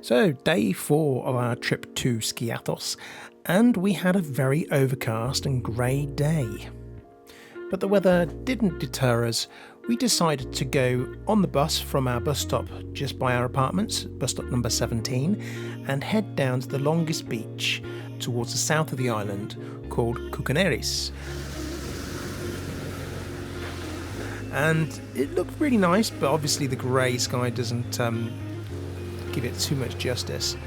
So, day 4 of our trip to Skiathos, and we had a very overcast and grey day. But the weather didn't deter us. We decided to go on the bus from our bus stop just by our apartments, bus stop number 17, and head down to the longest beach towards the south of the island called Koukounaries. And it looked really nice, but obviously the grey sky doesn't give it too much justice.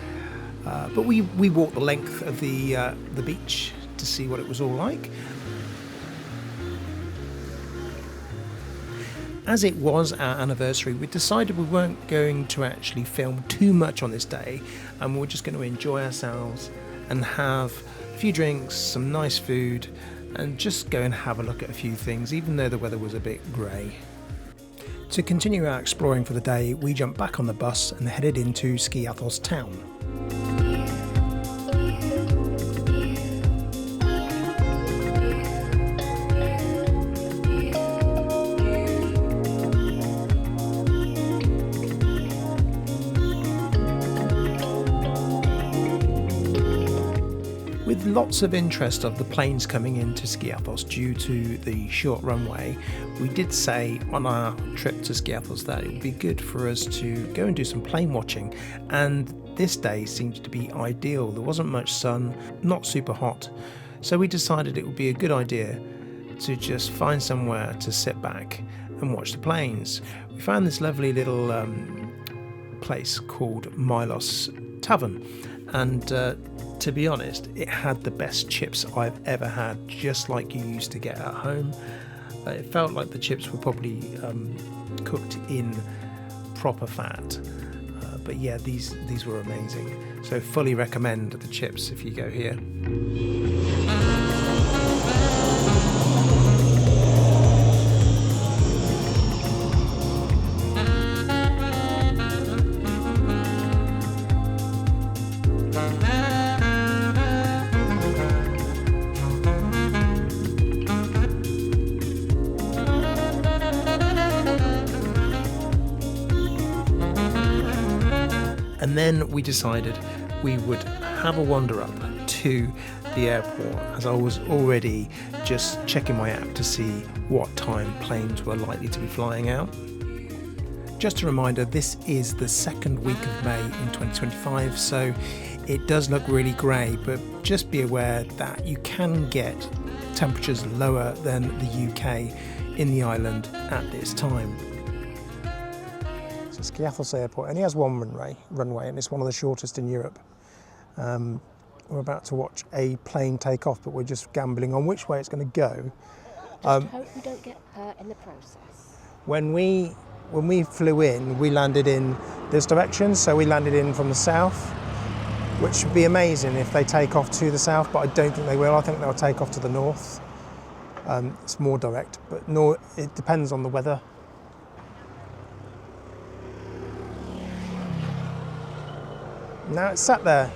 But we walked the length of the beach to see what it was all like. As it was our anniversary, we decided we weren't going to actually film too much on this day, and we were just going to enjoy ourselves and have a few drinks, some nice food, and just go and have a look at a few things, even though the weather was a bit grey. To continue our exploring for the day, we jumped back on the bus and headed into Skiathos town. With lots of interest of the planes coming into Skiathos due to the short runway, we did say on our trip to Skiathos that it would be good for us to go and do some plane watching, and this day seemed to be ideal. There wasn't much sun, not super hot, so we decided it would be a good idea to just find somewhere to sit back and watch the planes. We found this lovely little place called Mylos Tavern, and to be honest, it had the best chips I've ever had, just like you used to get at home. It felt like the chips were probably cooked in proper fat. But yeah, these were amazing. So fully recommend the chips if you go here. And then we decided we would have a wander up to the airport, as I was already just checking my app to see what time planes were likely to be flying out. Just a reminder, this is the second week of May in 2025, so it does look really grey, but just be aware that you can get temperatures lower than the UK in the island at this time. Skiathos Airport only has one runway, and it's one of the shortest in Europe. We're about to watch a plane take off, but we're just gambling on which way it's going to go. Just hope you don't get hurt in the process. When we flew in, we landed in this direction, so we landed in from the south, which would be amazing if they take off to the south, but I don't think they will. I think they'll take off to the north. It's more direct, but it depends on the weather. Now it's sat there.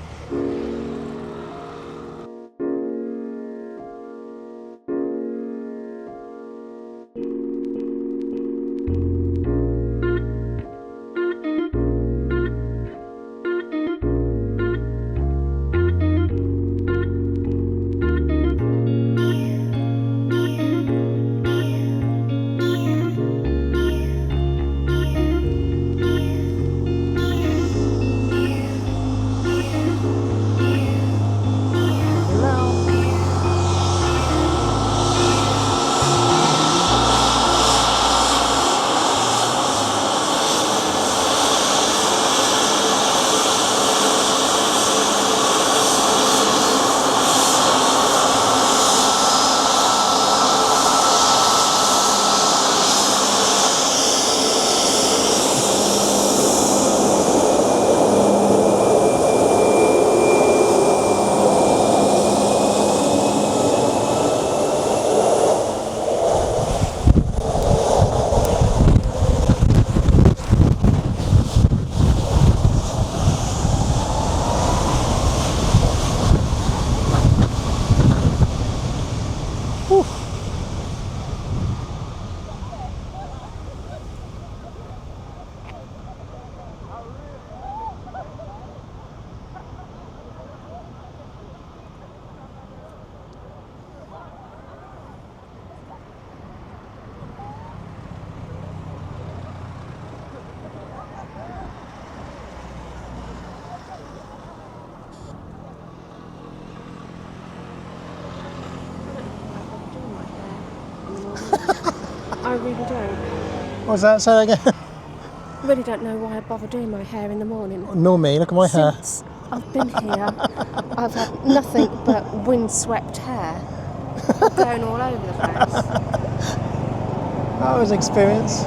really don't. What was that? Say that again. I really don't know why I bother doing my hair in the morning. Nor me, look at my hair. Since I've been here, I've had nothing but windswept hair. Going all over the place. That was an experience.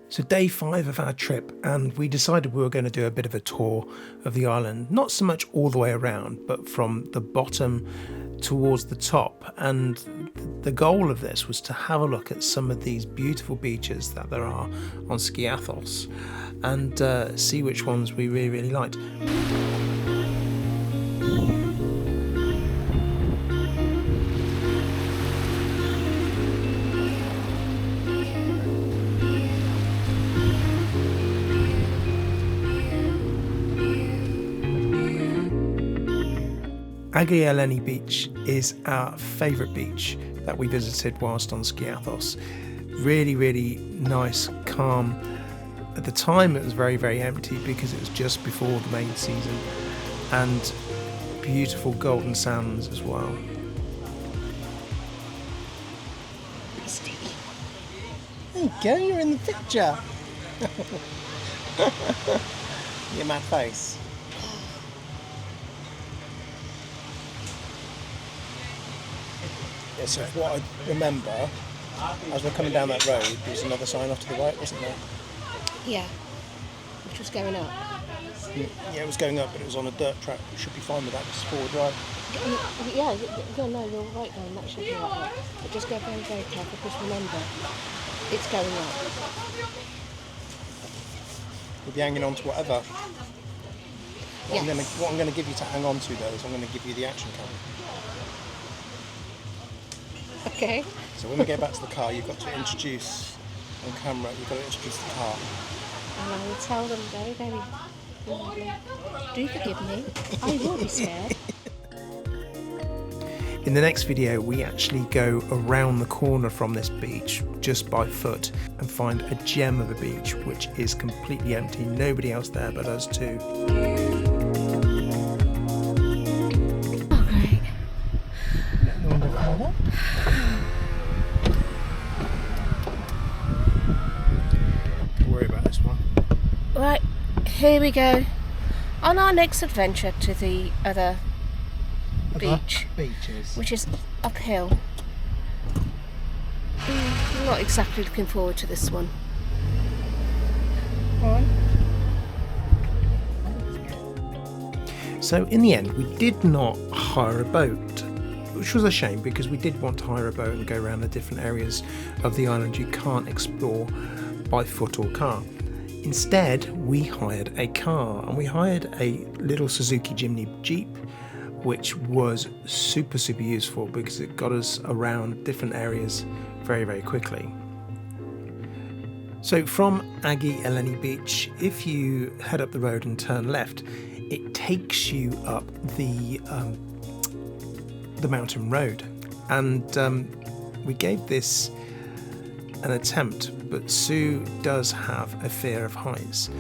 So day 5 of our trip, and we decided we were going to do a bit of a tour of the island, not so much all the way around, but from the bottom towards the top. And the goal of this was to have a look at some of these beautiful beaches that there are on Skiathos and see which ones we really, really liked. Agia Eleni Beach is our favourite beach that we visited whilst on Skiathos. Really, really nice, calm. At the time it was very, very empty because it was just before the main season, and beautiful golden sands as well. There you go, you're in the picture. Your mad face. Yeah, so what I remember, as we're coming down that road, there was another sign off to the right, wasn't there? Yeah, which was going up. Yeah, it was going up, but it was on a dirt track. We should be fine with that. It's 4-wheel drive. Yeah, no, you're right then, that should be right. But just go very, very careful, because remember, it's going up. We'll be hanging on to whatever. Yes. What I'm going to give you to hang on to, though, is I'm going to give you the action camera. Okay. So when we get back to the car, you've got to introduce on camera. You've got to introduce the car. And I will tell them very, very loudly, do forgive me, I will be scared. In the next video, we actually go around the corner from this beach just by foot and find a gem of a beach which is completely empty. Nobody else there but us two. Right, here we go on our next adventure to the other beach, which is uphill. I'm not exactly looking forward to this one. So in the end, we did not hire a boat, which was a shame because we did want to hire a boat and go around the different areas of the island you can't explore by foot or car. Instead, we hired a car, and we hired a little Suzuki Jimny Jeep, which was super, super useful because it got us around different areas very, very quickly. So from Agia Eleni Beach, if you head up the road and turn left, it takes you up the mountain road. And we gave this an attempt, but Sue does have a fear of heights.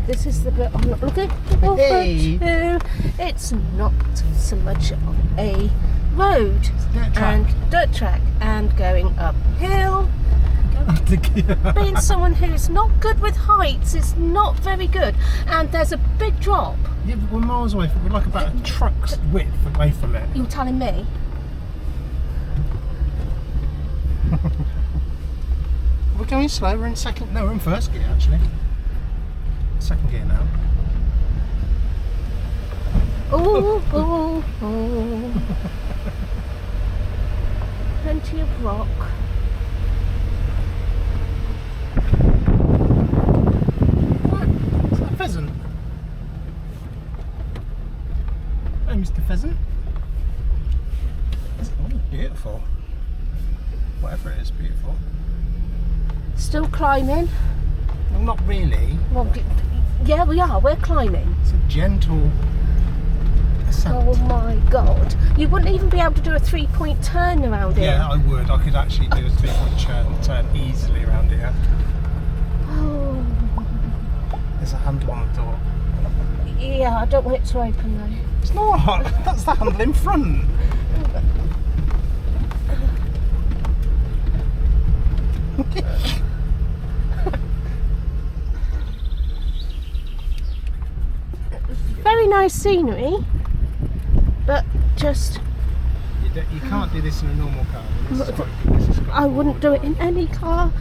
This is the bit I'm not looking forward to. It's not so much of a road and dirt track and going uphill. Being someone who's not good with heights is not very good, and there's a big drop. Yeah, but we're miles away from it. We're like about a truck's width away from it. You're telling me? We're going slow. We're in second. No, we're in first gear actually. Second gear now. Oh. Plenty of rock. Pheasant. Hey, Mr. Pheasant. Oh, beautiful. Whatever it is, beautiful. Still climbing? Well, not really. Well, yeah, we are. We're climbing. It's a gentle Oh my god. You wouldn't even be able to do a 3-point turn around here. Yeah, I would. I could actually do a 3-point turn easily around here. Oh. There's a handle on the door. Yeah, I don't want it to open though. It's not. That's the handle in front. Very nice scenery, but just... You can't do this in a normal car. This is quite good. This is quite I wouldn't do it in any car.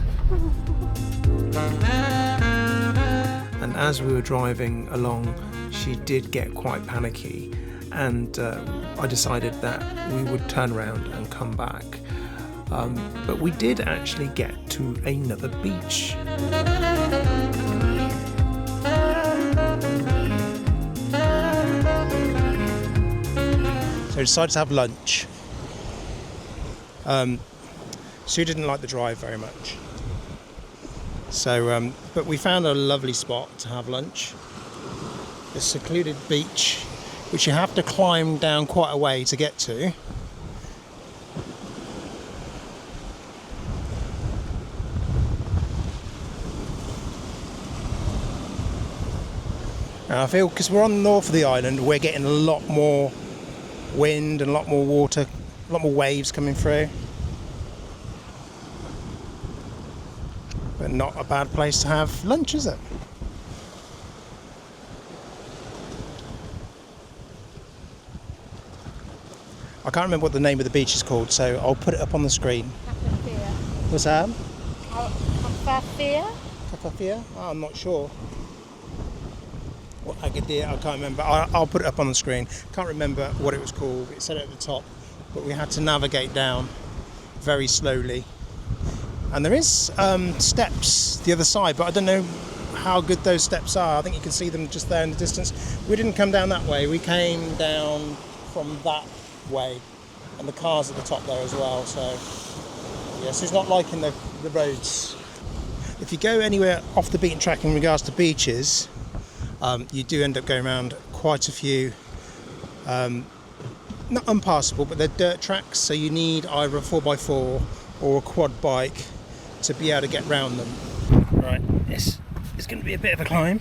And as we were driving along, she did get quite panicky, and I decided that we would turn around and come back. But we did actually get to another beach. So we decided to have lunch. Sue didn't like the drive very much. So, but we found a lovely spot to have lunch. A secluded beach, which you have to climb down quite a way to get to. Now I feel, because we're on the north of the island, we're getting a lot more wind and a lot more water, a lot more waves coming through. But not a bad place to have lunch, is it? I can't remember what the name of the beach is called, so I'll put it up on the screen. What's that? Kakafia? Oh, I'm not sure. Agadir, I can't remember. I'll put it up on the screen. Can't remember what it was called. It said it at the top, but we had to navigate down very slowly. And there is steps the other side, but I don't know how good those steps are. I think you can see them just there in the distance. We didn't come down that way. We came down from that way, and the car's at the top there as well. So yes, it's not liking the roads. If you go anywhere off the beaten track in regards to beaches, you do end up going around quite a few, not unpassable, but they're dirt tracks, so you need either a 4x4 or a quad bike to be able to get round them. Right, this is going to be a bit of a climb.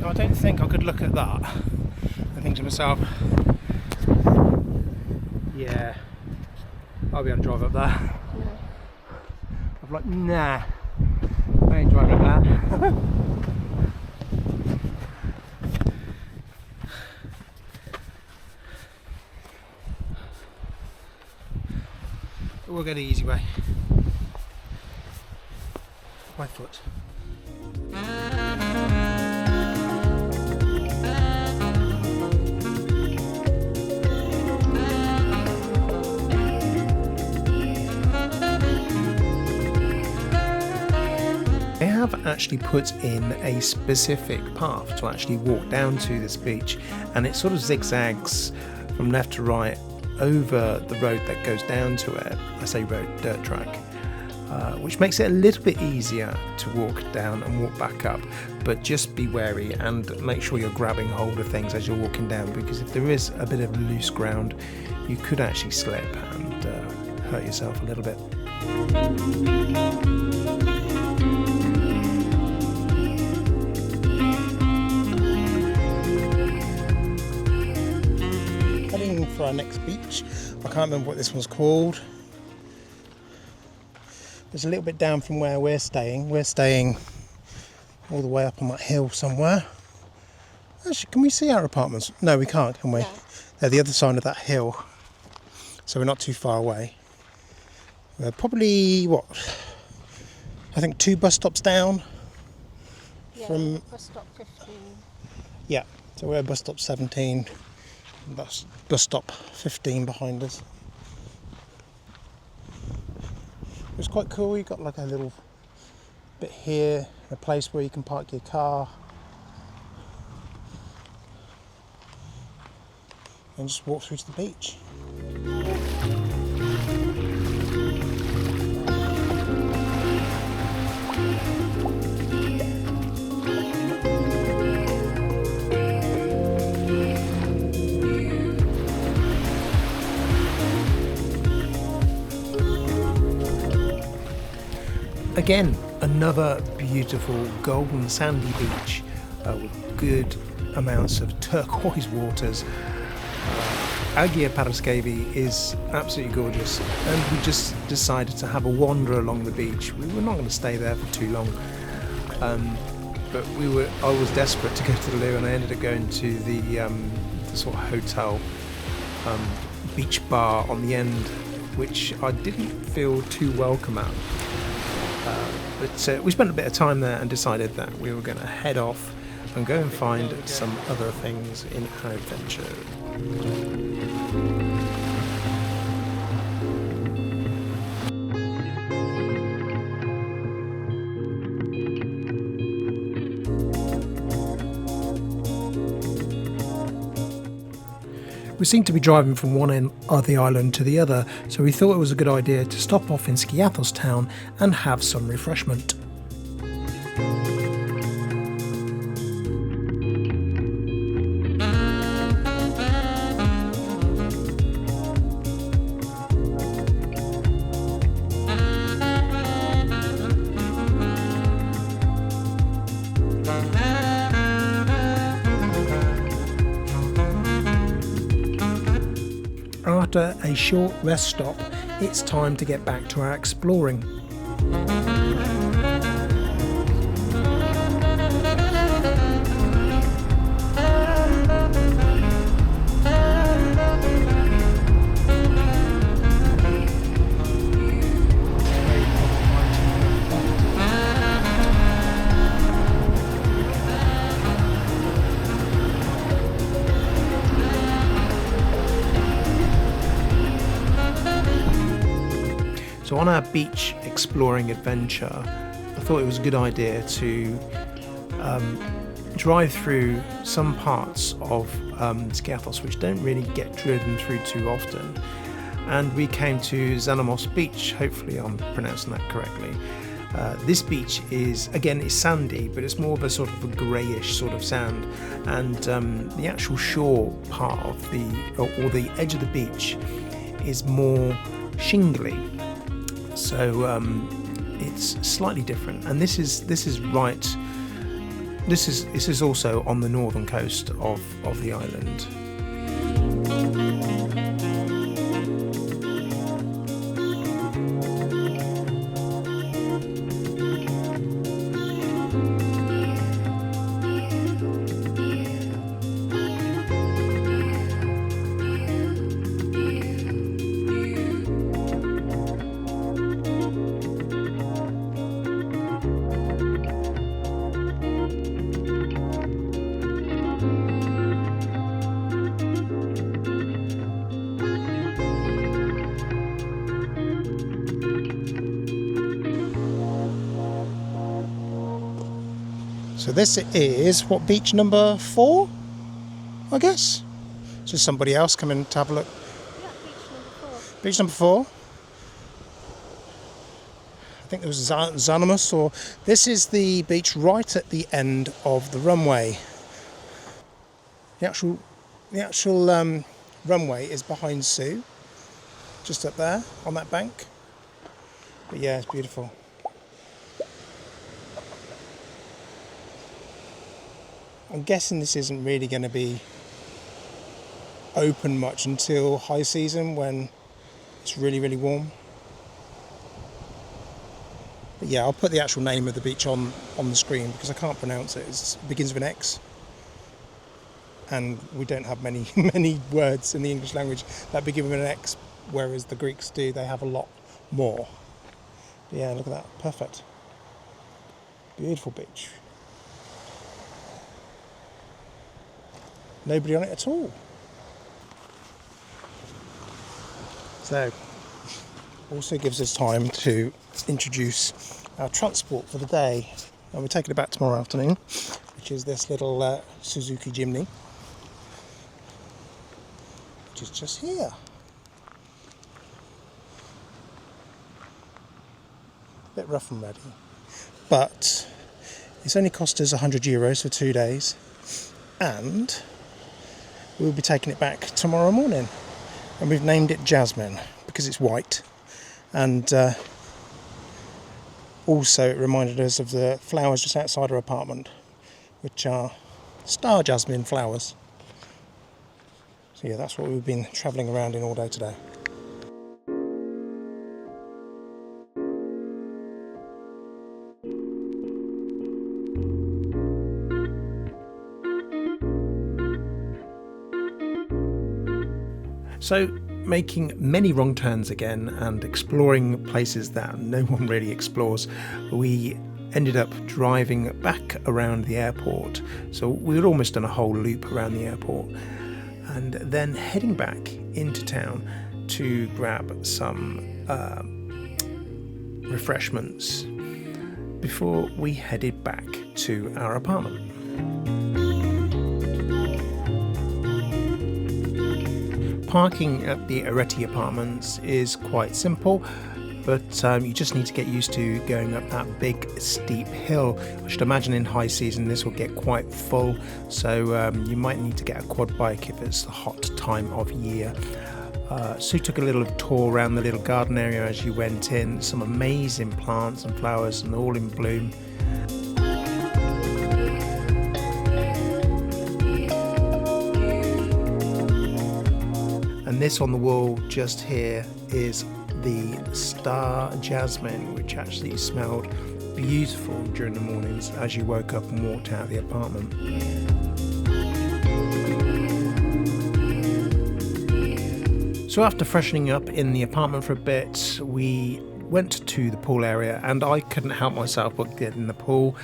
I don't think I could look at that and think to myself, yeah, I'll be able to drive up there. Yeah. I'm like, nah, I ain't driving up there. But we'll go the easy way. My foot. They have actually put in a specific path to actually walk down to this beach, and it sort of zigzags from left to right over the road that goes down to it. I say road, dirt track, which makes it a little bit easier to walk down and walk back up, but just be wary and make sure you're grabbing hold of things as you're walking down, because if there is a bit of loose ground, you could actually slip and hurt yourself a little bit. Heading for our next beach. I can't remember what this one's called. It's a little bit down from where we're staying. We're staying all the way up on that hill somewhere. Actually, can we see our apartments? No, we can't, can we? No. They're the other side of that hill. So we're not too far away. We're probably, I think 2 bus stops down. Yeah, from bus stop 15. Yeah, so we're at bus stop 17. Bus stop 15 behind us. It's quite cool. You've got like a little bit here, a place where you can park your car. and just walk through to the beach. Again, another beautiful golden sandy beach with good amounts of turquoise waters. Agia Paraskevi is absolutely gorgeous, and we just decided to have a wander along the beach. We were not going to stay there for too long, but I was desperate to go to the loo, and I ended up going to the sort of hotel beach bar on the end, which I didn't feel too welcome at. But we spent a bit of time there and decided that we were going to head off and go and find some other things in our adventure. We seemed to be driving from one end of the island to the other, so we thought it was a good idea to stop off in Skiathos town and have some refreshment. After a short rest stop, it's time to get back to our exploring. So on our beach exploring adventure, I thought it was a good idea to drive through some parts of Skiathos which don't really get driven through too often. And we came to Xanemos Beach, hopefully I'm pronouncing that correctly. This beach is sandy, but it's more of a sort of a greyish sort of sand. And the actual shore part of the edge of the beach is more shingly. So it's slightly different, and this is also on the northern coast of the island. So this is, what, beach number 4, I guess? Just somebody else coming to have a look. Yeah, Beach number 4. I think it was Xanemos, or this is the beach right at the end of the runway. The actual runway is behind Sue, just up there on that bank. But yeah, it's beautiful. I'm guessing this isn't really going to be open much until high season when it's really, really warm. But yeah, I'll put the actual name of the beach on the screen because I can't pronounce it. It begins with an X. And we don't have many words in the English language that begin with an X, whereas the Greeks do. They have a lot more. But yeah, look at that. Perfect. Beautiful beach. Nobody on it at all. So, also gives us time to introduce our transport for the day. And we're taking it back tomorrow afternoon, which is this little Suzuki Jimny. which is just here. Bit rough and ready, but it's only cost us €100 for 2 days, and we'll be taking it back tomorrow morning. And we've named it Jasmine because it's white, and also it reminded us of the flowers just outside our apartment, which are star jasmine flowers. So yeah, that's what we've been travelling around in all day today. So, making many wrong turns again and exploring places that no one really explores, we ended up driving back around the airport. So we'd almost done a whole loop around the airport, and then heading back into town to grab some refreshments before we headed back to our apartment. Parking at the Areti apartments is quite simple, but you just need to get used to going up that big steep hill. I should imagine in high season this will get quite full, so you might need to get a quad bike if it's the hot time of year. Sue took a little tour around the little garden area as you went in. Some amazing plants and flowers and all in bloom. And this on the wall just here is the star jasmine, which actually smelled beautiful during the mornings as you woke up and walked out of the apartment. So after freshening up in the apartment for a bit, we went to the pool area, and I couldn't help myself but get in the pool.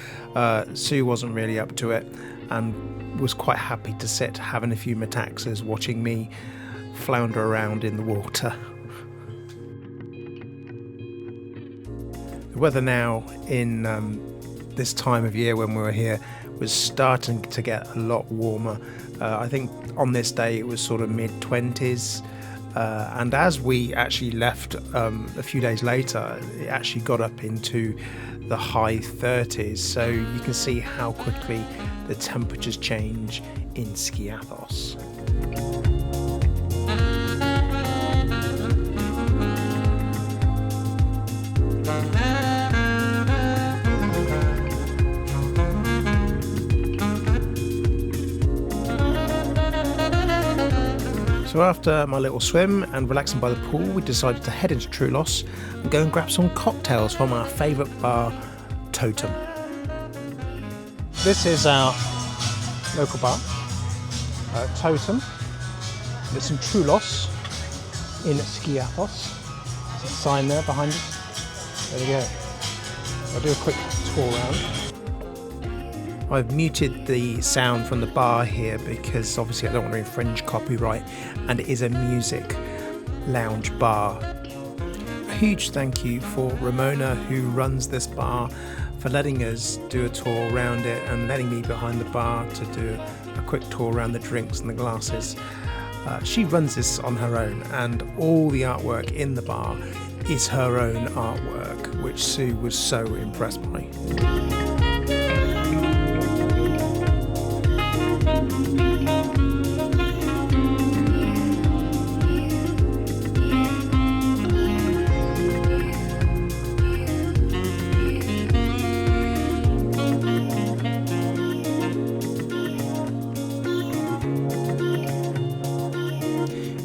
Sue wasn't really up to it and was quite happy to sit having a few metaxas watching me flounder around in the water. The weather now in this time of year when we were here was starting to get a lot warmer. I think on this day it was sort of mid-20s, and as we actually left a few days later, it actually got up into the high 30s, so you can see how quickly the temperatures change in Skiathos. So after my little swim and relaxing by the pool, we decided to head into Mylos and go and grab some cocktails from our favourite bar, Totem. This is our local bar, Totem. It's in Mylos in Skiathos. There's a sign there behind us. There we go. I'll do a quick tour around. I've muted the sound from the bar here because obviously I don't want to infringe copyright, and it is a music lounge bar. A huge thank you for Ramona, who runs this bar, for letting us do a tour around it and letting me behind the bar to do a quick tour around the drinks and the glasses. She runs this on her own, and all the artwork in the bar is her own artwork, which Sue was so impressed by.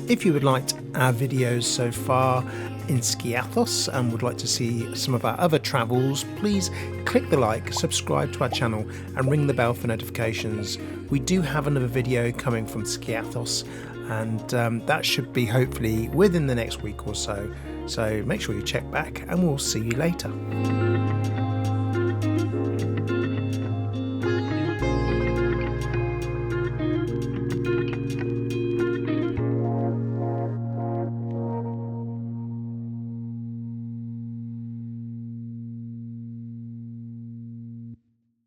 If you would like our videos so far in Skiathos and would like to see some of our other travels, please click the like, subscribe to our channel and ring the bell for notifications. We do have another video coming from Skiathos, and that should be hopefully within the next week or so. So make sure you check back and we'll see you later.